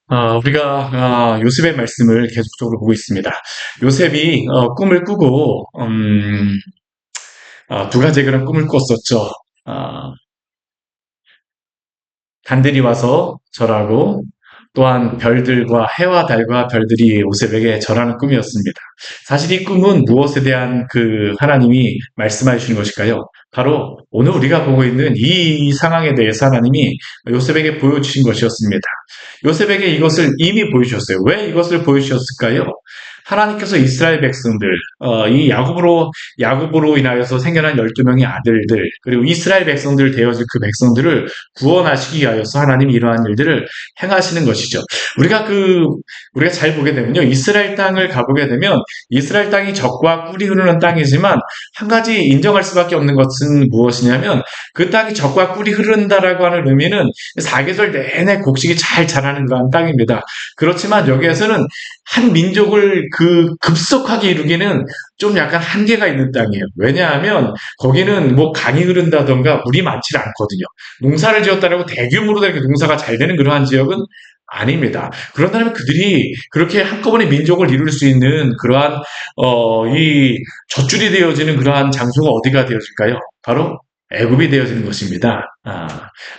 우리가 요셉의 말씀을 계속적으로 보고 있습니다. 요셉이 꿈을 꾸고 두 가지 그런 꿈을 꿨었죠. 어, 단들이 와서 절하고 또한 별들과 해와 달과 별들이 요셉에게 절하는 꿈이었습니다. 사실 이 꿈은 무엇에 대한 그 하나님이 말씀해 주신 것일까요? 바로 오늘 우리가 보고 있는 이 상황에 대해서 하나님이 요셉에게 보여주신 것이었습니다. 요셉에게 이것을 이미 보여주셨어요. 왜 이것을 보여주셨을까요? 하나님께서 이스라엘 백성들, 이 야곱으로 인하여서 생겨난 12명의 아들들, 그리고 이스라엘 백성들 되어질 그 백성들을 구원하시기 위하여서 하나님이 이러한 일들을 행하시는 것이죠. 우리가 잘 보게 되면요. 이스라엘 땅을 가보게 되면 이스라엘 땅이 적과 꿀이 흐르는 땅이지만 한 가지 인정할 수밖에 없는 것은 무엇이냐면 그 땅이 적과 꿀이 흐른다라고 하는 의미는 사계절 내내 곡식이 잘 자라는 그런 땅입니다. 그렇지만 여기에서는 한 민족을 급속하게 이루기는 좀 약간 한계가 있는 땅이에요. 왜냐하면 거기는 뭐 강이 흐른다던가 물이 많지 않거든요. 농사를 지었다라고 대규모로 이렇게 농사가 잘 되는 그러한 지역은 아닙니다. 그런다면 그들이 그렇게 한꺼번에 민족을 이룰 수 있는 그러한 이 젖줄이 되어지는 그러한 장소가 어디가 되어질까요? 바로 애굽이 되어지는 것입니다.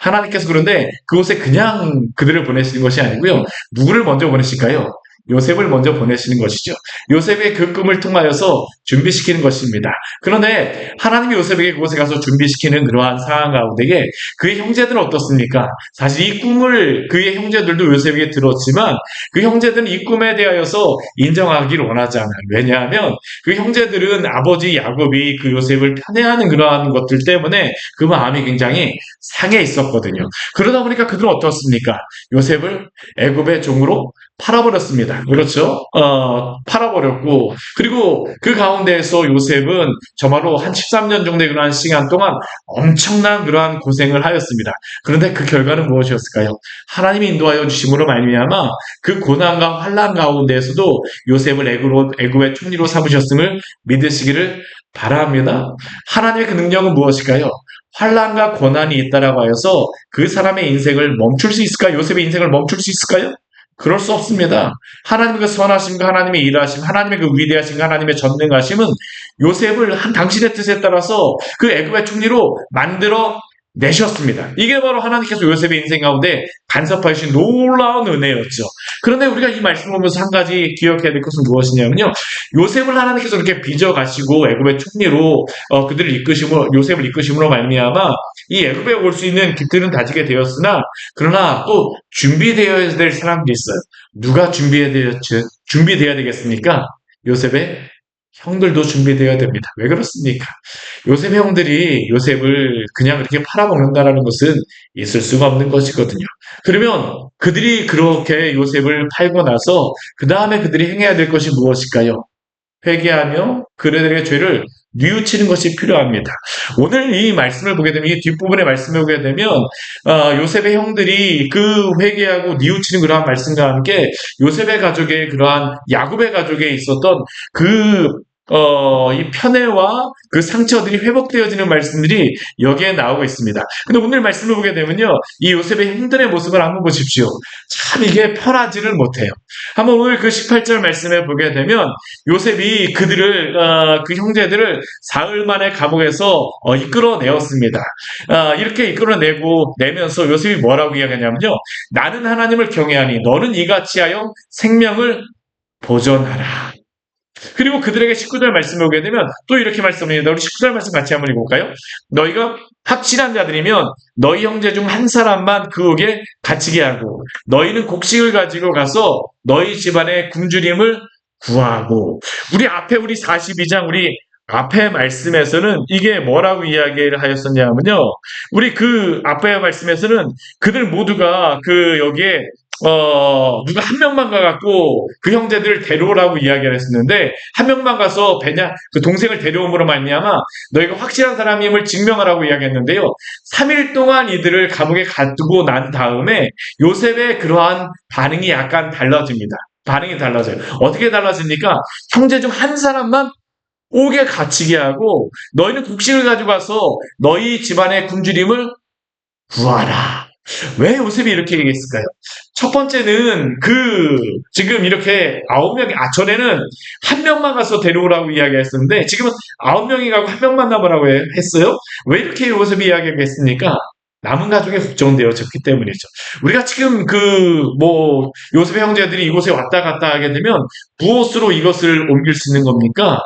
하나님께서 그런데 그곳에 그냥 그들을 보내시는 것이 아니고요. 누구를 먼저 보내실까요? 요셉을 먼저 보내시는 것이죠. 요셉의 그 꿈을 통하여서 준비시키는 것입니다. 그런데 하나님이 요셉에게 그곳에 가서 준비시키는 그러한 상황 가운데에 그의 형제들은 어떻습니까? 사실 이 꿈을 그의 형제들도 요셉에게 들었지만 그 형제들은 이 꿈에 대하여서 인정하기를 원하지 않아요. 왜냐하면 그 형제들은 아버지 야곱이 그 요셉을 편애하는 그러한 것들 때문에 그 마음이 굉장히 상해 있었거든요. 그러다 보니까 그들은 어떻습니까? 요셉을 애굽의 종으로 팔아버렸습니다. 그렇죠? 팔아버렸고, 그리고 그 가운데에서 요셉은 정말로 한 13년 정도의 그러한 시간 동안 엄청난 그러한 고생을 하였습니다. 그런데 그 결과는 무엇이었을까요? 하나님이 인도하여 주심으로 말미암아 그 고난과 환란 가운데에서도 요셉을 애굽의 총리로 삼으셨음을 믿으시기를 바랍니다. 하나님의 그 능력은 무엇일까요? 환란과 고난이 있다라고 하여서 그 사람의 인생을 멈출 수 있을까요? 요셉의 인생을 멈출 수 있을까요? 그럴 수 없습니다. 하나님의 그 선하심과 하나님의 일하심, 하나님의 그 위대하심과 하나님의 전능하심은 요셉을 한 당신의 뜻에 따라서 그 애굽의 총리로 만들어 내셨습니다. 이게 바로 하나님께서 요셉의 인생 가운데 간섭하신 놀라운 은혜였죠. 그런데 우리가 이 말씀을 보면서 한 가지 기억해야 될 것은 무엇이냐면요. 요셉을 하나님께서 이렇게 빚어가시고 애굽의 총리로 그들을 이끄심으로 요셉을 이끄심으로 말미암아 이 애굽에 올 수 있는 길들은 다지게 되었으나 그러나 또 준비되어야 될 사람들이 있어요. 누가 준비되어야 되겠습니까? 요셉의 형들도 준비되어야 됩니다. 왜 그렇습니까? 요셉의 형들이 요셉을 그냥 그렇게 팔아먹는다라는 것은 있을 수가 없는 것이거든요. 그러면 그들이 그렇게 요셉을 팔고 나서 그 다음에 그들이 행해야 될 것이 무엇일까요? 회개하며 그들의 죄를 뉘우치는 것이 필요합니다. 오늘 이 말씀을 보게 되면 이 뒷부분의 말씀을 보게 되면 요셉의 형들이 그 회개하고 뉘우치는 그러한 말씀과 함께 요셉의 가족의 그러한 야곱의 가족에 있었던 그 이 편애와 그 상처들이 회복되어지는 말씀들이 여기에 나오고 있습니다. 근데 오늘 말씀을 보게 되면요. 이 요셉의 형들의 모습을 한번 보십시오. 참 이게 편하지를 못해요. 한번 오늘 그 18절 말씀을 보게 되면 요셉이 그 형제들을 사흘 만에 감옥에서 이끌어내었습니다. 이렇게 이끌어내면서 요셉이 뭐라고 이야기하냐면요. 나는 하나님을 경외하니 너는 이같이 하여 생명을 보존하라. 그리고 그들에게 19절 말씀을 보게 되면 또 이렇게 말씀합니다. 우리 19절 말씀 같이 한번 읽어볼까요? 너희가 확실한 자들이면 너희 형제 중 한 사람만 그옥에 갇히게 하고 너희는 곡식을 가지고 가서 너희 집안의 굶주림을 구하고 우리 42장 우리 앞에 말씀에서는 이게 뭐라고 이야기를 하였었냐면요. 우리 그 앞에 말씀에서는 그들 모두가 여기에 누가 한 명만 가갖고 그 형제들을 데려오라고 이야기를 했었는데 한 명만 가서 그 동생을 데려옴으로 말미암아 너희가 확실한 사람임을 증명하라고 이야기했는데요. 3일 동안 이들을 감옥에 가두고 난 다음에 요셉의 그러한 반응이 약간 달라집니다. 반응이 달라져요. 어떻게 달라집니까? 형제 중 한 사람만 옥에 갇히게 하고 너희는 곡식을 가져가서 너희 집안의 굶주림을 구하라. 왜 요셉이 이렇게 얘기했을까요? 첫 번째는 지금 이렇게 9명이, 전에는 한 명만 가서 데려오라고 이야기했었는데, 지금은 9명이 가고 한 명만 남으라고 했어요? 왜 이렇게 요셉이 이야기했습니까? 남은 가족에 걱정되어졌기 때문이죠. 우리가 지금 요셉의 형제들이 이곳에 왔다 갔다 하게 되면 무엇으로 이것을 옮길 수 있는 겁니까?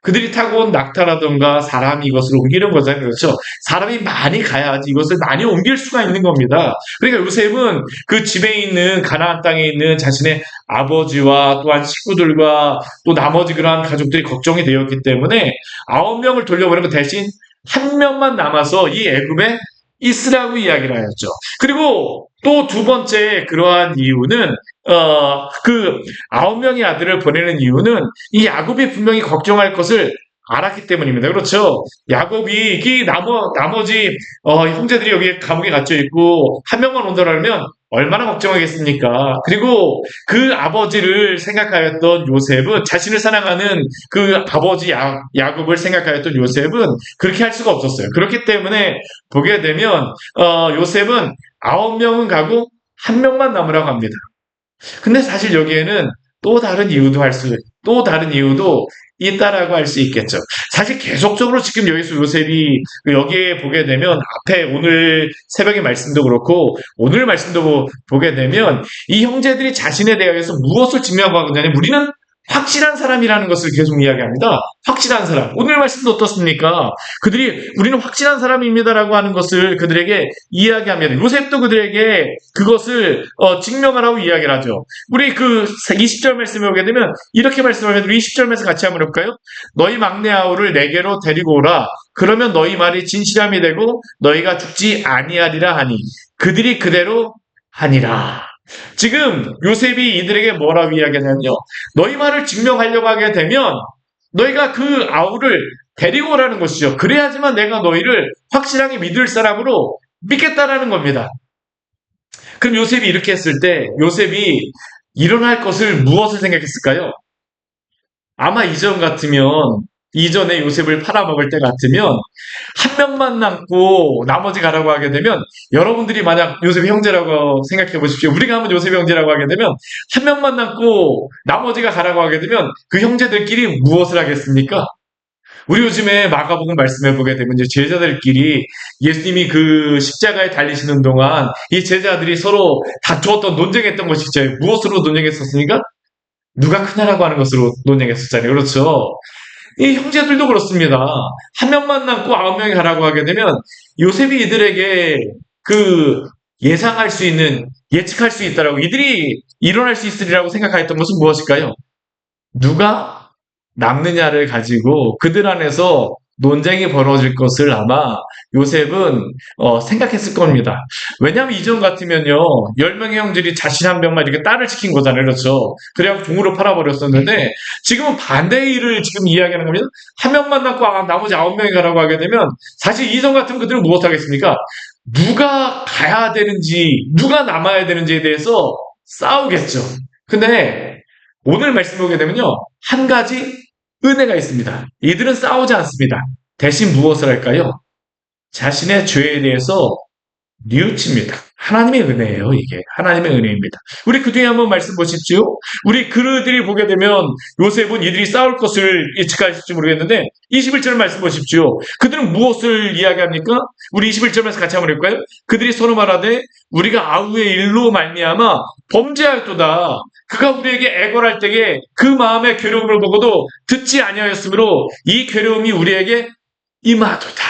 그들이 타고 온 낙타라든가 사람이 이것을 옮기는 거잖아요. 그렇죠? 사람이 많이 가야지 이것을 많이 옮길 수가 있는 겁니다. 그러니까 요셉은 그 집에 있는 가나안 땅에 있는 자신의 아버지와 또한 식구들과 또 나머지 그러한 가족들이 걱정이 되었기 때문에 9명을 돌려보내고 대신 한 명만 남아서 이 애굽에 있으라고 이야기를 하였죠. 그리고 또 두 번째 그러한 이유는 그 9명의 아들을 보내는 이유는 이 야곱이 분명히 걱정할 것을 알았기 때문입니다. 그렇죠? 야곱이 나머지 형제들이 여기 감옥에 갇혀 있고 한 명만 온다면 얼마나 걱정하겠습니까? 그리고 그 아버지를 생각하였던 요셉은, 자신을 사랑하는 그 아버지 야곱을 생각하였던 요셉은 그렇게 할 수가 없었어요. 그렇기 때문에 보게 되면 요셉은 9명은 가고 한 명만 남으라고 합니다. 근데 사실 여기에는 또 다른 이유도 있다라고 할 수 있겠죠. 사실 계속적으로 지금 여기서 요셉이 여기에 보게 되면 앞에 오늘 새벽의 말씀도 그렇고 오늘 말씀도 보게 되면 이 형제들이 자신에 대해서 무엇을 증명하고 하냐면 우리는 확실한 사람이라는 것을 계속 이야기합니다. 확실한 사람. 오늘 말씀도 어떻습니까? 우리는 확실한 사람입니다라고 하는 것을 그들에게 이야기합니다. 요셉도 그들에게 그것을 증명하라고 이야기를 하죠. 우리 20절 말씀에 오게 되면 이렇게 말씀하면 우리 20절 말씀 같이 한번 해볼까요? 너희 막내 아우를 내게로 데리고 오라. 그러면 너희 말이 진실함이 되고 너희가 죽지 아니하리라 하니 그들이 그대로 하니라. 지금 요셉이 이들에게 뭐라고 이야기하냐면요. 너희 말을 증명하려고 하게 되면 너희가 그 아우를 데리고 오라는 것이죠. 그래야지만 내가 너희를 확실하게 믿을 사람으로 믿겠다라는 겁니다. 그럼 요셉이 이렇게 했을 때 요셉이 일어날 것을 무엇을 생각했을까요? 아마 이전에 요셉을 팔아먹을 때 같으면 한 명만 남고 나머지 가라고 하게 되면, 여러분들이 만약 요셉의 형제라고 생각해 보십시오. 우리가 한번 요셉의 형제라고 하게 되면 한 명만 남고 나머지가 가라고 하게 되면 그 형제들끼리 무엇을 하겠습니까? 우리 요즘에 마가복음 말씀해 보게 되면 이제 제자들끼리 예수님이 그 십자가에 달리시는 동안 이 제자들이 서로 다투었던, 논쟁했던 것이 있죠. 무엇으로 논쟁했었습니까? 누가 크냐라고 하는 것으로 논쟁했었잖아요. 그렇죠? 이 형제들도 그렇습니다. 한 명만 남고 9명이 가라고 하게 되면 요셉이 이들에게 예측할 수 있다라고, 이들이 일어날 수 있으리라고 생각하였던 것은 무엇일까요? 누가 남느냐를 가지고 그들 안에서 논쟁이 벌어질 것을 아마 요셉은 생각했을 겁니다. 왜냐하면 이전 같으면요, 10명의 형들이 자신 한 명만 이렇게 딸을 지킨 거잖아요. 그렇죠? 그래갖고 종으로 팔아버렸었는데 지금은 반대의 일을 지금 이야기하는 겁니다. 한 명만 남고 나머지 9명이 가라고 하게 되면 사실 이전 같으면 그들은 무엇 하겠습니까? 누가 가야 되는지, 누가 남아야 되는지에 대해서 싸우겠죠. 근데 오늘 말씀 보게 되면요, 한 가지 은혜가 있습니다. 이들은 싸우지 않습니다. 대신 무엇을 할까요? 자신의 죄에 대해서 뉘우칩니다. 하나님의 은혜예요, 이게. 하나님의 은혜입니다. 우리 그 뒤에 한번 말씀 보십시오. 우리 그들이 보게 되면 요셉은 이들이 싸울 것을 예측할지 모르겠는데 21절 말씀 보십시오. 그들은 무엇을 이야기합니까? 우리 21절 말씀 같이 한번 해볼까요? 그들이 서로 말하되 우리가 아우의 일로 말미암아 범죄하였도다. 그가 우리에게 애걸할 때에 그 마음의 괴로움을 보고도 듣지 아니하였으므로 이 괴로움이 우리에게 임하도다.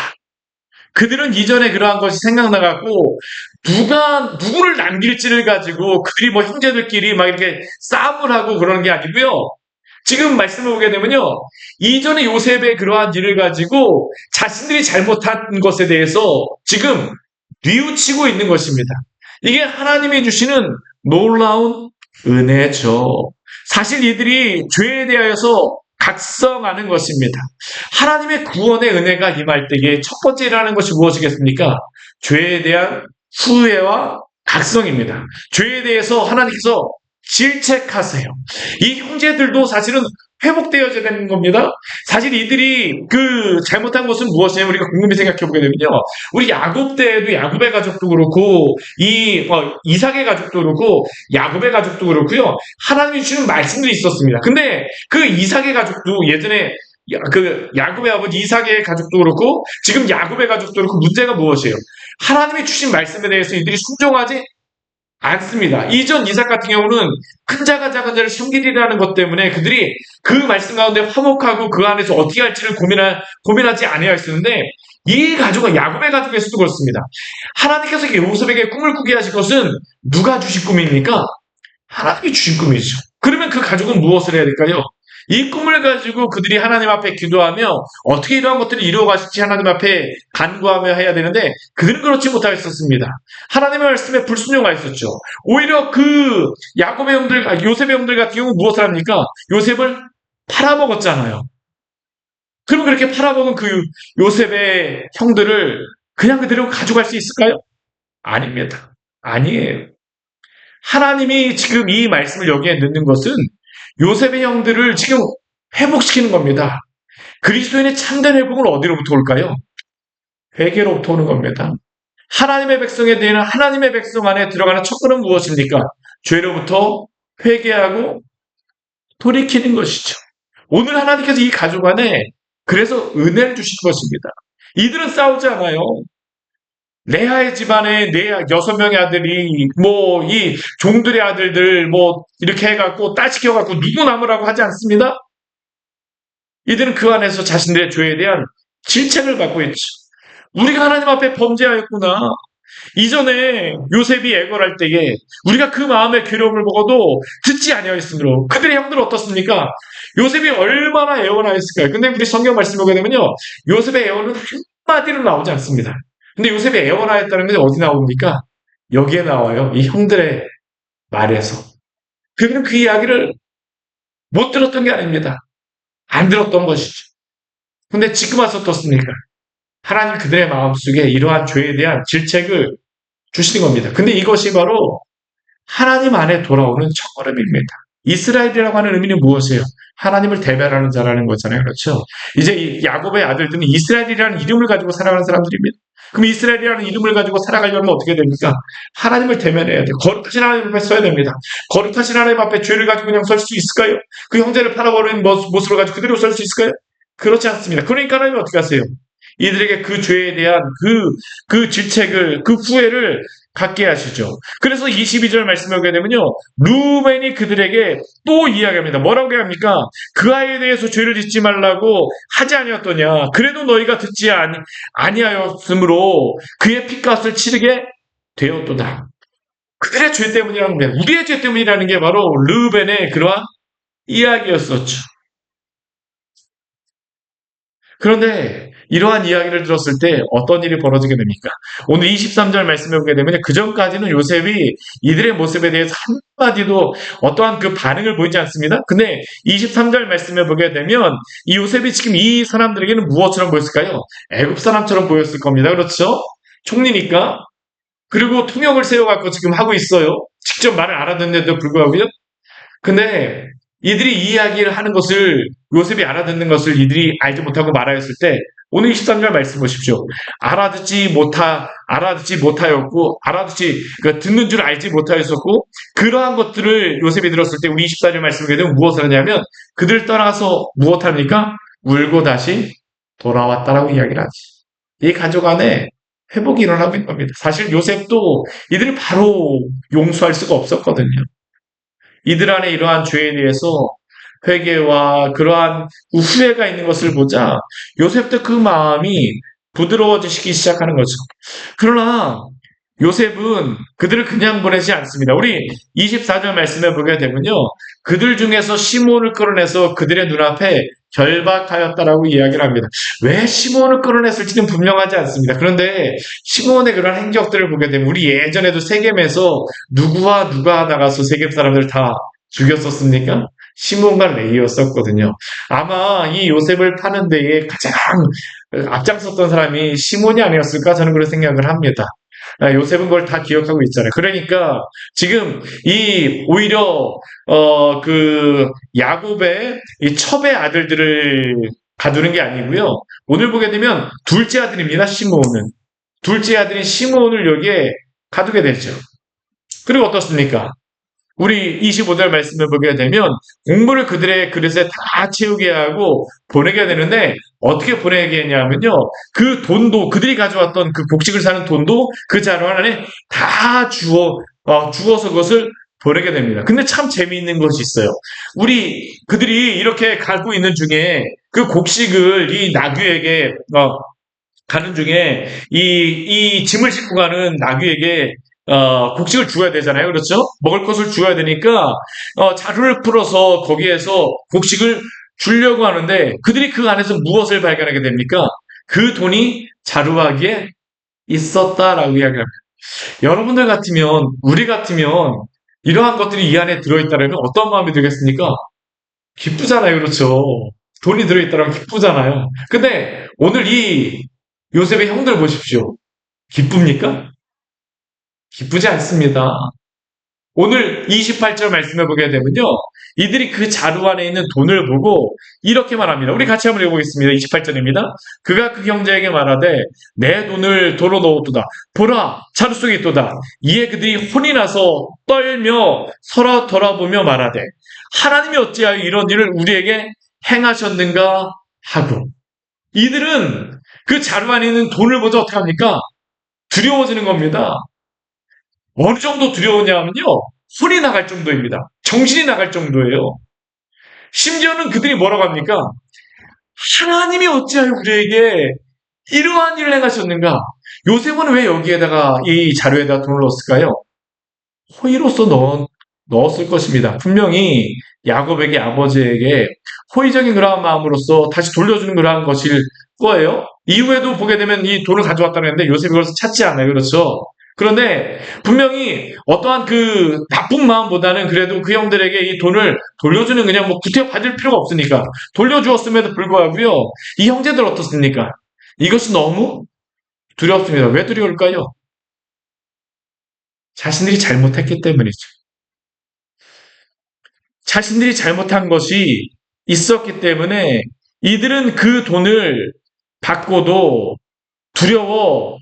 그들은 이전에 그러한 것이 생각나갖고 누구를 남길지를 가지고 그들이 형제들끼리 막 이렇게 싸움을 하고 그러는 게 아니고요. 지금 말씀을 보게 되면요, 이전에 요셉의 그러한 일을 가지고 자신들이 잘못한 것에 대해서 지금 뉘우치고 있는 것입니다. 이게 하나님이 주시는 놀라운 은혜죠. 사실 이들이 죄에 대하여서 각성하는 것입니다. 하나님의 구원의 은혜가 임할 때에 첫 번째 일하는 것이 무엇이겠습니까? 죄에 대한 후회와 각성입니다. 죄에 대해서 하나님께서 질책하세요. 이 형제들도 사실은 회복되어야 되는 겁니다. 사실 이들이 그 잘못한 것은 무엇이냐면 우리가 곰곰이 생각해 보게 되면요. 우리 야곱 때에도 야곱의 가족도 그렇고 이삭의 가족도 그렇고 야곱의 가족도 그렇고요. 하나님이 주신 말씀들이 있었습니다. 근데 그 이삭의 가족도 예전에 그 야곱의 아버지 이삭의 가족도 그렇고 지금 야곱의 가족도 그렇고 문제가 무엇이에요? 하나님이 주신 말씀에 대해서 이들이 순종하지 않습니다. 이전 이삭 같은 경우는 큰 자가 작은 자를 섬기리라는 것 때문에 그들이 그 말씀 가운데 화목하고 그 안에서 어떻게 할지를 고민하지 아니하였었는데 이 가족은 야곱의 가족에서도 그렇습니다. 하나님께서 요셉에게 꿈을 꾸게 하신 것은 누가 주신 꿈입니까? 하나님이 주신 꿈이죠. 그러면 그 가족은 무엇을 해야 될까요? 이 꿈을 가지고 그들이 하나님 앞에 기도하며 어떻게 이러한 것들을 이루어가실지 하나님 앞에 간구하며 해야 되는데 그들은 그렇지 못하였었습니다. 하나님의 말씀에 불순종하 있었죠. 오히려 그 요셉의 형들 같은 경우 무엇을 합니까? 요셉을 팔아먹었잖아요. 그러면 그렇게 팔아먹은 그 요셉의 형들을 그냥 그대로 가져갈 수 있을까요? 아닙니다. 아니에요. 하나님이 지금 이 말씀을 여기에 넣는 것은 요셉의 형들을 지금 회복시키는 겁니다. 그리스도인의 참된 회복은 어디로부터 올까요? 회개로부터 오는 겁니다. 하나님의 백성에 대한 하나님의 백성 안에 들어가는 첫 걸음은 무엇입니까? 죄로부터 회개하고 돌이키는 것이죠. 오늘 하나님께서 이 가족 안에 그래서 은혜를 주신 것입니다. 이들은 싸우지 않아요. 레아의 집안에 여섯 명의 아들이 이 종들의 아들들 이렇게 해갖고 딸 시켜갖고 누구 남으라고 하지 않습니다. 이들은 그 안에서 자신들의 죄에 대한 질책을 받고 있죠. 우리가 하나님 앞에 범죄하였구나. 이전에 요셉이 애걸할 때에 우리가 그 마음의 괴로움을 먹어도 듣지 아니하였으므로 그들의 형들은 어떻습니까? 요셉이 얼마나 애원하였을까요? 근데 우리 성경 말씀 보게 되면요. 요셉의 애원은 한마디로 나오지 않습니다. 근데 요셉이 애원하였다는 게 어디 나옵니까? 여기에 나와요. 이 형들의 말에서. 그들은 그 이야기를 못 들었던 게 아닙니다. 안 들었던 것이죠. 근데 지금 와서 어떻습니까? 하나님 그들의 마음속에 이러한 죄에 대한 질책을 주시는 겁니다. 근데 이것이 바로 하나님 안에 돌아오는 첫걸음입니다. 이스라엘이라고 하는 의미는 무엇이에요? 하나님을 대변하는 자라는 거잖아요. 그렇죠? 이제 이 야곱의 아들들은 이스라엘이라는 이름을 가지고 살아가는 사람들입니다. 그럼 이스라엘이라는 이름을 가지고 살아가려면 어떻게 됩니까? 하나님을 대면해야 돼요. 거룩하신 하나님 앞에 서야 됩니다. 거룩하신 하나님 앞에 죄를 가지고 그냥 설 수 있을까요? 그 형제를 팔아버린 모습을 가지고 그대로 설 수 있을까요? 그렇지 않습니다. 그러니까 하나님은 어떻게 하세요? 이들에게 그 죄에 대한 그 질책을, 그 후회를 갖게 하시죠. 그래서 22절 말씀을 보게 되면요. 루벤이 그들에게 또 이야기합니다. 뭐라고 합니까? 그 아이에 대해서 죄를 짓지 말라고 하지 아니었더냐. 그래도 너희가 듣지 아니하였으므로 그의 핏값을 치르게 되었도다. 그들의 죄 때문이라는 게, 우리의 죄 때문이라는 게 바로 루벤의 그러한 이야기였었죠. 그런데 이러한 이야기를 들었을 때 어떤 일이 벌어지게 됩니까? 오늘 23절 말씀해 보게 되면 그전까지는 요셉이 이들의 모습에 대해서 한마디도 어떠한 그 반응을 보이지 않습니다. 근데 23절 말씀해 보게 되면 이 요셉이 지금 이 사람들에게는 무엇처럼 보였을까요? 애굽 사람처럼 보였을 겁니다. 그렇죠? 총리니까. 그리고 통역을 세워갖고 지금 하고 있어요. 직접 말을 알아듣는데도 불구하고요. 근데 이들이 이 이야기를 하는 것을 요셉이 알아듣는 것을 이들이 알지 못하고 말하였을 때 오늘 23절 말씀 보십시오. 알아듣지 못하였고 듣는 줄 알지 못하였었고 그러한 것들을 요셉이 들었을 때 우리 24절 말씀에 되면 무엇을 하냐면 그들 떠나서 무엇합니까? 울고 다시 돌아왔다라고 이야기를 하지. 이 가족 안에 회복이 일어나고 있는 겁니다. 사실 요셉도 이들을 바로 용서할 수가 없었거든요. 이들 안에 이러한 죄에 대해서 회개와 그러한 후회가 있는 것을 보자 요셉도 그 마음이 부드러워지기 시작하는 거죠. 그러나 요셉은 그들을 그냥 보내지 않습니다. 우리 24절 말씀에 보게 되면요. 그들 중에서 시몬을 끌어내서 그들의 눈앞에 결박하였다라고 이야기를 합니다. 왜 시몬을 끌어냈을지는 분명하지 않습니다. 그런데 시몬의 그런 행적들을 보게 되면 우리 예전에도 세겜에서 누구와 누가 나가서 세겜 사람들을 다 죽였었습니까? 시몬과 레이였었거든요. 아마 이 요셉을 파는 데에 가장 앞장섰던 사람이 시몬이 아니었을까 저는 그런 생각을 합니다. 요셉은 그걸 다 기억하고 있잖아요. 그러니까 지금 이 오히려 그 야곱의 이 첩의 아들들을 가두는 게 아니고요. 오늘 보게 되면 둘째 아들입니다. 시므온은. 둘째 아들인 시므온을 여기에 가두게 되죠. 그리고 어떻습니까? 우리 25절 말씀을 보게 되면 곡물을 그들의 그릇에 다 채우게 하고 보내게 되는데 어떻게 보내게 했냐면요. 그 돈도 그들이 가져왔던 그 곡식을 사는 돈도 그 자루 안에 다 주어서 그것을 보내게 됩니다. 근데 참 재미있는 것이 있어요. 그들이 이렇게 가고 있는 중에 그 곡식을 이 나귀에게 가는 중에 이 짐을 싣고 가는 나귀에게 곡식을 주어야 되잖아요. 그렇죠? 먹을 것을 주어야 되니까 자루를 풀어서 거기에서 곡식을 주려고 하는데 그들이 그 안에서 무엇을 발견하게 됩니까? 그 돈이 자루하기에 있었다라고 이야기합니다. 여러분들 같으면 우리 같으면 이러한 것들이 이 안에 들어있다면 어떤 마음이 들겠습니까? 기쁘잖아요. 그렇죠? 돈이 들어있다면 기쁘잖아요. 근데 오늘 이 요셉의 형들 보십시오. 기쁩니까? 기쁘지 않습니다. 오늘 28절 말씀해 보게 되면요. 이들이 그 자루 안에 있는 돈을 보고 이렇게 말합니다. 우리 같이 한번 읽어보겠습니다. 28절입니다. 그가 그 형제에게 말하되 내 돈을 도로 넣었도다. 보라 자루 속에 있도다. 이에 그들이 혼이 나서 떨며 서로 돌아보며 말하되 하나님이 어찌하여 이런 일을 우리에게 행하셨는가 하고 이들은 그 자루 안에 있는 돈을 보자 어떻게 합니까? 두려워지는 겁니다. 어느 정도 두려우냐면요. 손이 나갈 정도입니다. 정신이 나갈 정도예요. 심지어는 그들이 뭐라고 합니까? 하나님이 어찌하여 우리에게 이러한 일을 행하셨는가? 요셉은 왜 여기에다가 이 자료에다 돈을 넣었을까요? 호의로서 넣었을 것입니다. 분명히 야곱에게 아버지에게 호의적인 그러한 마음으로서 다시 돌려주는 그러한 것일 거예요. 이후에도 보게 되면 이 돈을 가져왔다는 했는데 요셉이 그것을 찾지 않아요. 그렇죠? 그런데 분명히 어떠한 그 나쁜 마음보다는 그래도 그 형들에게 이 돈을 돌려주는 그냥 뭐 구태 받을 필요가 없으니까 돌려주었음에도 불구하고요. 이 형제들 어떻습니까? 이것이 너무 두렵습니다. 왜 두려울까요? 자신들이 잘못했기 때문이죠. 자신들이 잘못한 것이 있었기 때문에 이들은 그 돈을 받고도 두려워하는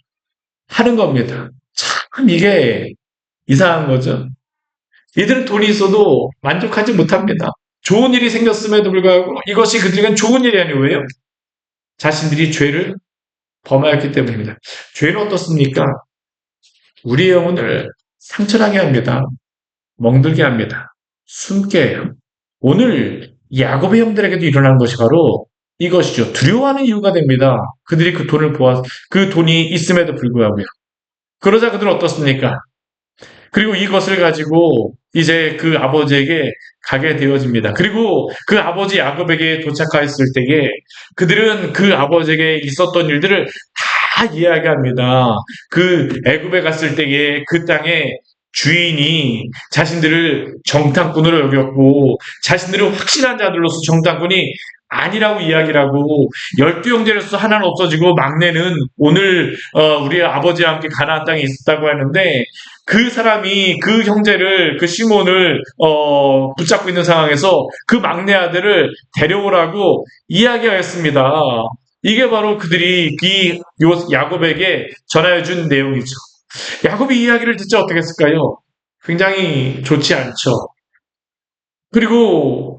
겁니다. 참 이게 이상한 거죠. 이들은 돈이 있어도 만족하지 못합니다. 좋은 일이 생겼음에도 불구하고 이것이 그들에겐 좋은 일이 아니고 왜요? 자신들이 죄를 범하였기 때문입니다. 죄는 어떻습니까? 우리의 영혼을 상처나게 합니다. 멍들게 합니다. 숨게 해요. 오늘 야곱의 형들에게도 일어난 것이 바로 이것이죠. 두려워하는 이유가 됩니다. 그들이 그 돈을 그 돈이 있음에도 불구하고요. 그러자 그들은 어떻습니까? 그리고 이것을 가지고 이제 그 아버지에게 가게 되어집니다. 그리고 그 아버지 야곱에게 도착하였을 때에 그들은 그 아버지에게 있었던 일들을 다 이야기합니다. 그 애굽에 갔을 때에 그 땅에 주인이 자신들을 정탐꾼으로 여겼고 자신들은 확실한 자들로서 정탐꾼이 아니라고 이야기를 하고 12형제로서 하나는 없어지고 막내는 오늘 우리 아버지와 함께 가나안 땅에 있었다고 하는데 그 사람이 그 형제를 그 시몬을 붙잡고 있는 상황에서 그 막내 아들을 데려오라고 이야기하였습니다. 이게 바로 그들이 이 야곱에게 전하여 준 내용이죠. 야곱이 이 이야기를 듣자 어떻게 했을까요? 굉장히 좋지 않죠. 그리고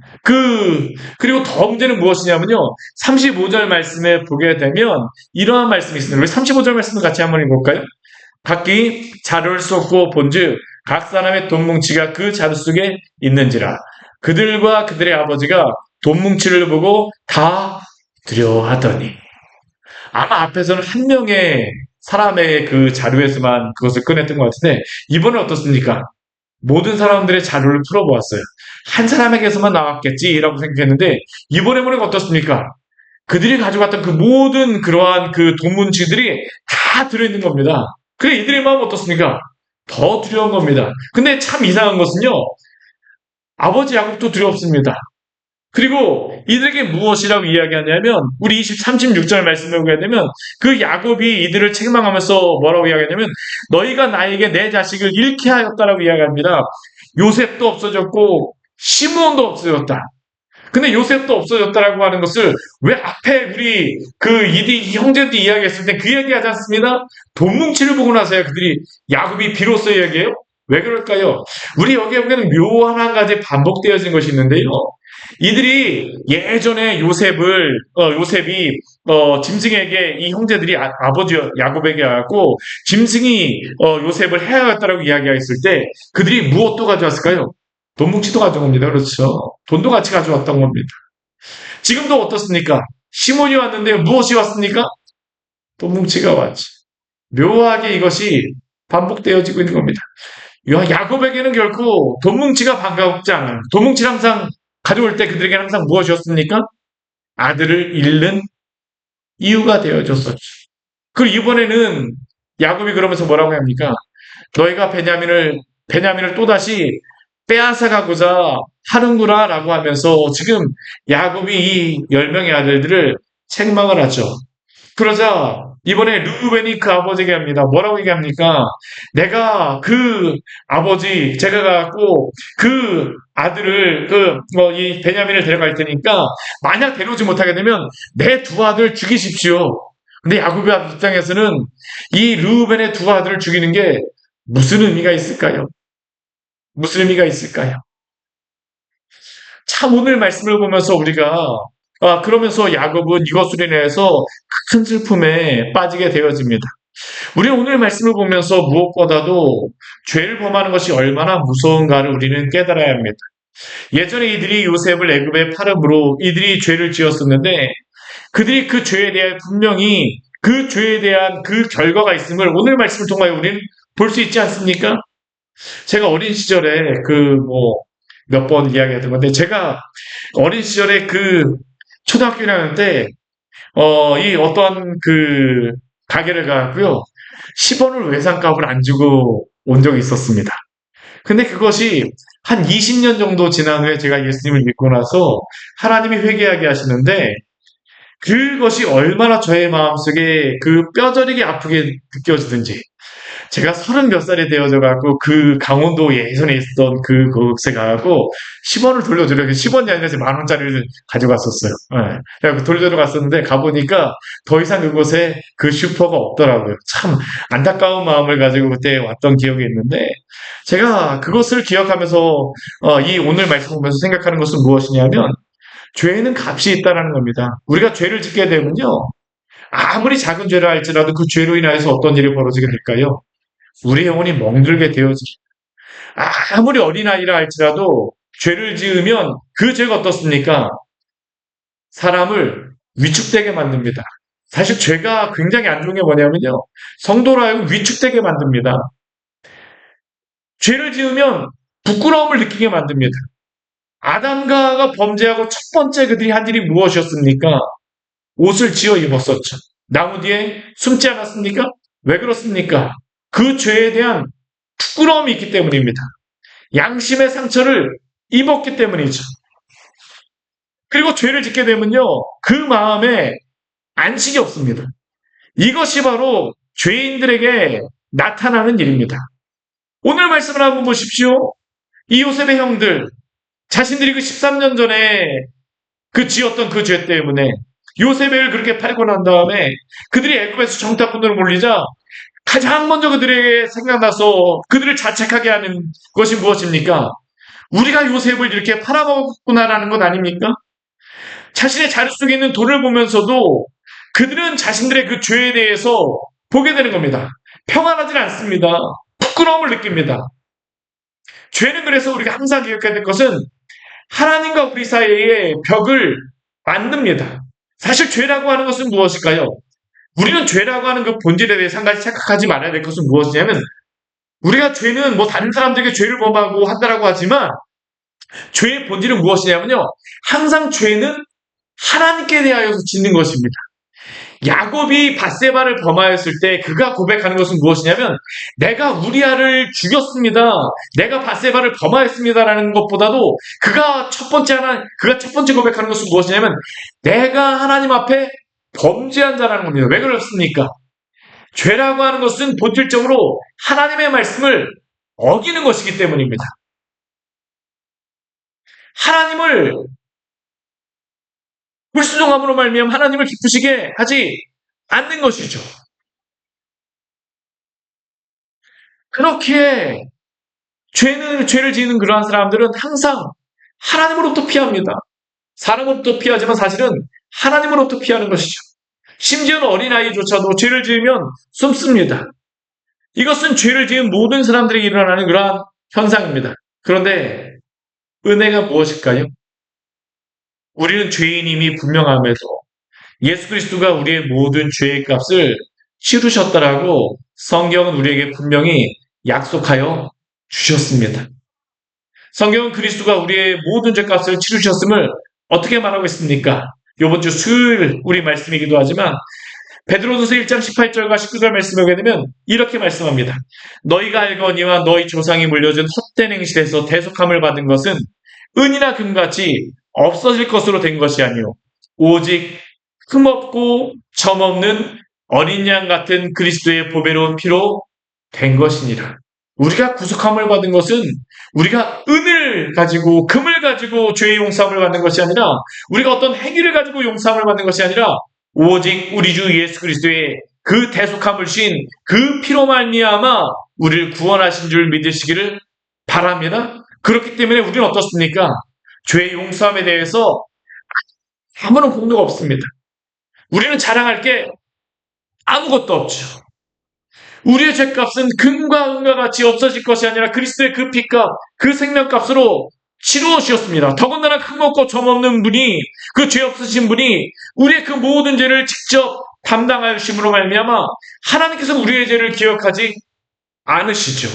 더 문제는 무엇이냐면요. 35절 말씀에 보게 되면 이러한 말씀이 있습니다. 우리 35절 말씀을 같이 한번 읽어볼까요? 각기 자루를 쏟고 본즉 각 사람의 돈 뭉치가 그 자루 속에 있는지라 그들과 그들의 아버지가 돈 뭉치를 보고 다 두려워하더니 아마 앞에서는 한 명의 사람의 그 자루에서만 그것을 꺼냈던 것 같은데 이번엔 어떻습니까? 모든 사람들의 자료를 풀어보았어요. 한 사람에게서만 나왔겠지라고 생각했는데 이번에 보니까 어떻습니까? 그들이 가져갔던 그 모든 그러한 그 돈문치들이 다 들어있는 겁니다. 그래 이들의 마음은 어떻습니까? 더 두려운 겁니다. 근데 참 이상한 것은요. 아버지 야곱도 두렵습니다. 그리고 이들에게 무엇이라고 이야기하냐면 우리 36절 말씀을 보게 되면 그 야곱이 이들을 책망하면서 뭐라고 이야기하냐면 너희가 나에게 내 자식을 잃게 하였다라고 이야기합니다. 요셉도 없어졌고 시므온도 없어졌다. 근데 요셉도 없어졌다라고 하는 것을 왜 앞에 우리 그 이 형제들이 이야기했을 때 그 얘기하지 않습니다? 돈 뭉치를 보고 나서야 그들이 야곱이 비로소 이야기해요? 왜 그럴까요? 우리 여기에 보면 묘한 한 가지 반복되어진 것이 있는데요. 이들이 예전에 요셉이 짐승에게 이 형제들이 아버지 야곱에게 와갖고 짐승이 요셉을 해야겠다라고 이야기했을 때 그들이 무엇도 가져왔을까요? 돈 뭉치도 가져옵니다. 그렇죠. 돈도 같이 가져왔던 겁니다. 지금도 어떻습니까? 시몬이 왔는데 무엇이 왔습니까? 돈 뭉치가 왔지. 묘하게 이것이 반복되어지고 있는 겁니다. 야곱에게는 결코 돈 뭉치가 반갑지 않아요. 돈 뭉치를 항상 가져올 때 그들에게 항상 무엇이었습니까? 아들을 잃는 이유가 되어줬었죠. 그리고 이번에는 야곱이 그러면서 뭐라고 합니까? 너희가 베냐민을 또다시 빼앗아가고자 하는구나 라고 하면서 지금 야곱이 이 10명의 아들들을 책망을 하죠. 그러자 이번에 르우벤이 그 아버지에게 합니다. 뭐라고 얘기합니까? 내가 그 아버지 제가 갖고 그 아들을 이 베냐민을 데려갈 테니까 만약 데려오지 못하게 되면 내 두 아들 죽이십시오. 근데 야곱의 입장에서는 이 르우벤의 두 아들을 죽이는 게 무슨 의미가 있을까요? 무슨 의미가 있을까요? 참 오늘 말씀을 보면서 우리가 그러면서 야곱은 이것으로 인해서 큰 슬픔에 빠지게 되어집니다. 우리는 오늘 말씀을 보면서 무엇보다도 죄를 범하는 것이 얼마나 무서운가를 우리는 깨달아야 합니다. 예전에 이들이 요셉을 애굽에 팔음으로 이들이 죄를 지었었는데 그들이 그 죄에 대해 분명히 그 죄에 대한 그 결과가 있음을 오늘 말씀을 통하여 우리는 볼 수 있지 않습니까? 제가 어린 시절에 몇 번 이야기했던 건데 제가 어린 시절에 그 초등학교 1학년 때 이 어떤 그 가게를 가고요. 10원을 외상값을 안 주고 온 적이 있었습니다. 근데 그것이 한 20년 정도 지난 후에 제가 예수님을 믿고 나서 하나님이 회개하게 하시는데 그것이 얼마나 저의 마음속에 그 뼈저리게 아프게 느껴지든지 제가 30몇 살이 되어져 갖고 그 강원도 예전에 있었던 그곳에 가고 10원을 돌려주려고 10원이 아니라 10,000원짜리를 가져갔었어요. 네. 그래서 돌려주러 갔었는데 가보니까 더 이상 그곳에 그 슈퍼가 없더라고요. 참 안타까운 마음을 가지고 그때 왔던 기억이 있는데 제가 그것을 기억하면서 이 오늘 말씀 보면서 생각하는 것은 무엇이냐면 죄에는 값이 있다는 겁니다. 우리가 죄를 짓게 되면요. 아무리 작은 죄를 할지라도 그 죄로 인하여서 어떤 일이 벌어지게 될까요? 우리 영혼이 멍들게 되어지죠. 아무리 어린아이라 할지라도 죄를 지으면 그 죄가 어떻습니까? 사람을 위축되게 만듭니다. 사실 죄가 굉장히 안 좋은 게 뭐냐면요. 성도로 하여금 위축되게 만듭니다. 죄를 지으면 부끄러움을 느끼게 만듭니다. 아담과가 범죄하고 첫 번째 그들이 한 일이 무엇이었습니까? 옷을 지어 입었었죠. 나무 뒤에 숨지 않았습니까? 왜 그렇습니까? 그 죄에 대한 부끄러움이 있기 때문입니다. 양심의 상처를 입었기 때문이죠. 그리고 죄를 짓게 되면요. 그 마음에 안식이 없습니다. 이것이 바로 죄인들에게 나타나는 일입니다. 오늘 말씀을 한번 보십시오. 이 요셉의 형들, 자신들이 그 13년 전에 그 지었던 그 죄 때문에 요셉을 그렇게 팔고 난 다음에 그들이 애굽에서 정탐꾼으로 몰리자 가장 먼저 그들에게 생각나서 그들을 자책하게 하는 것이 무엇입니까? 우리가 요셉을 이렇게 팔아먹었구나라는 것 아닙니까? 자신의 자릿 속에 있는 돈을 보면서도 그들은 자신들의 그 죄에 대해서 보게 되는 겁니다. 평안하지 않습니다. 부끄러움을 느낍니다. 죄는 그래서 우리가 항상 기억해야 될 것은 하나님과 우리 사이에 벽을 만듭니다. 사실 죄라고 하는 것은 무엇일까요? 우리는 죄라고 하는 그 본질에 대해서 한 가지 생각하지 말아야 될 것은 무엇이냐면 우리가 죄는 다른 사람들에게 죄를 범하고 한다라고 하지만 죄의 본질은 무엇이냐면요. 항상 죄는 하나님께 대하여서 짓는 것입니다. 야곱이 밧세바를 범하였을 때 그가 고백하는 것은 무엇이냐면 내가 우리아를 죽였습니다. 내가 밧세바를 범하였습니다라는 것보다도 그가 첫 번째 고백하는 것은 무엇이냐면 내가 하나님 앞에 범죄한 자라는 겁니다. 왜 그렇습니까? 죄라고 하는 것은 본질적으로 하나님의 말씀을 어기는 것이기 때문입니다. 하나님을 불순종함으로 말미암아 하나님을 기쁘시게 하지 않는 것이죠. 그렇기에 죄를 지는 그러한 사람들은 항상 하나님으로부터 피합니다. 사람으로부터 피하지만 사실은 하나님으로부터 피하는 것이죠. 심지어는 어린아이조차도 죄를 지으면 숨습니다. 이것은 죄를 지은 모든 사람들에게 일어나는 그러한 현상입니다. 그런데 은혜가 무엇일까요? 우리는 죄인임이 분명함에도 예수 그리스도가 우리의 모든 죄의 값을 치르셨다라고 성경은 우리에게 분명히 약속하여 주셨습니다. 성경은 그리스도가 우리의 모든 죄값을 치르셨음을 어떻게 말하고 있습니까? 이번 주 수요일 우리 말씀이기도 하지만 베드로전서 1장 18절과 19절 말씀을 보게 되면 이렇게 말씀합니다. 너희가 알거니와 너희 조상이 물려준 헛된 행실에서 대속함을 받은 것은 은이나 금같이 없어질 것으로 된 것이 아니요 오직 흠없고 점없는 어린 양 같은 그리스도의 보배로운 피로 된 것이니라. 우리가 구속함을 받은 것은 우리가 은을 가지고 금을 가지고 죄의 용서함을 받는 것이 아니라 우리가 어떤 행위를 가지고 용서함을 받는 것이 아니라 오직 우리 주 예수 그리스도의 그 대속함을 신 그 피로 말미암아 우리를 구원하신 줄 믿으시기를 바랍니다. 그렇기 때문에 우리는 어떻습니까? 죄의 용서함에 대해서 아무런 공로가 없습니다. 우리는 자랑할 게 아무것도 없죠. 우리의 죄값은 금과 은과 같이 없어질 것이 아니라 그리스도의 그 피값, 그 생명값으로 치루어 주셨습니다. 더군다나 흠없고 점없는 분이, 그 죄 없으신 분이 우리의 그 모든 죄를 직접 담당하여 주심으로 말미암아 하나님께서 우리의 죄를 기억하지 않으시죠.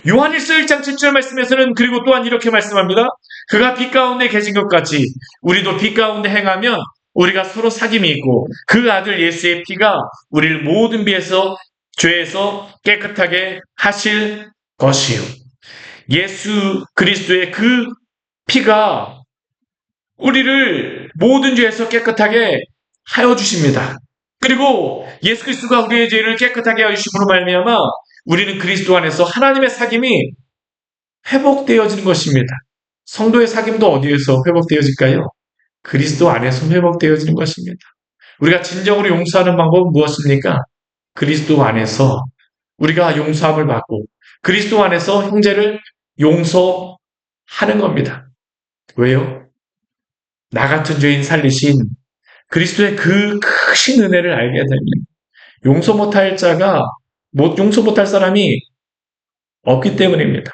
요한일서 1장 7절 말씀에서는 그리고 또한 이렇게 말씀합니다. 그가 빛 가운데 계신 것 같이 우리도 빛 가운데 행하면 우리가 서로 사귐이 있고 그 아들 예수의 피가 우리를 모든 죄에서 깨끗하게 하실 것이요. 예수 그리스도의 그 피가 우리를 모든 죄에서 깨끗하게 하여 주십니다. 그리고 예수 그리스도가 우리의 죄를 깨끗하게 하여 주심으로 말미암아 우리는 그리스도 안에서 하나님의 사귐이 회복되어지는 것입니다. 성도의 사귐도 어디에서 회복되어질까요? 그리스도 안에서 회복되어지는 것입니다. 우리가 진정으로 용서하는 방법은 무엇입니까? 그리스도 안에서 우리가 용서함을 받고 그리스도 안에서 형제를 용서하는 겁니다. 왜요? 나 같은 죄인 살리신 그리스도의 그 크신 은혜를 알게 되면 용서 못할 사람이 없기 때문입니다.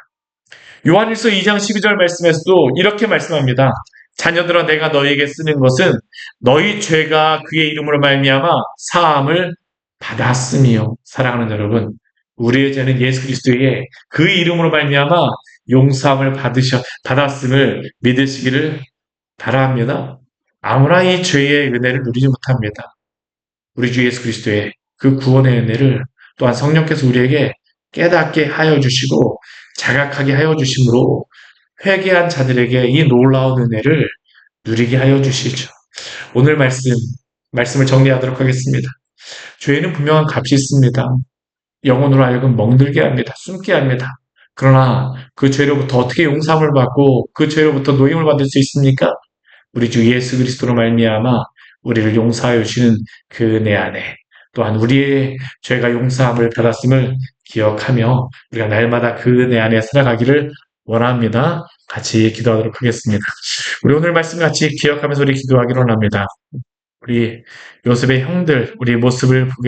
요한일서 2장 12절 말씀에서도 이렇게 말씀합니다. 자녀들아 내가 너희에게 쓰는 것은 너희 죄가 그의 이름으로 말미암아 사함을 받았으며 사랑하는 여러분 우리의 죄는 예수 그리스도의 그 이름으로 말미암아 용서함을 받았음을 믿으시기를 바랍니다. 아무나 이 죄의 은혜를 누리지 못합니다. 우리 주 예수 그리스도의 그 구원의 은혜를 또한 성령께서 우리에게 깨닫게 하여 주시고 자각하게 하여 주심으로 회개한 자들에게 이 놀라운 은혜를 누리게 하여 주시죠. 오늘 말씀을 정리하도록 하겠습니다. 죄는 분명한 값이 있습니다. 영혼으로 하여금 멍들게 합니다. 숨게 합니다. 그러나 그 죄로부터 어떻게 용서함을 받고 그 죄로부터 노임을 받을 수 있습니까? 우리 주 예수 그리스도로 말미암아 우리를 용서하여 주시는 그 은혜 안에 또한 우리의 죄가 용서함을 받았음을 기억하며 우리가 날마다 그 은혜 안에 살아가기를 원합니다. 같이 기도하도록 하겠습니다. 우리 오늘 말씀 같이 기억하면서 우리 기도하기로 합니다. 우리 요셉의 형들, 우리의 모습을 보게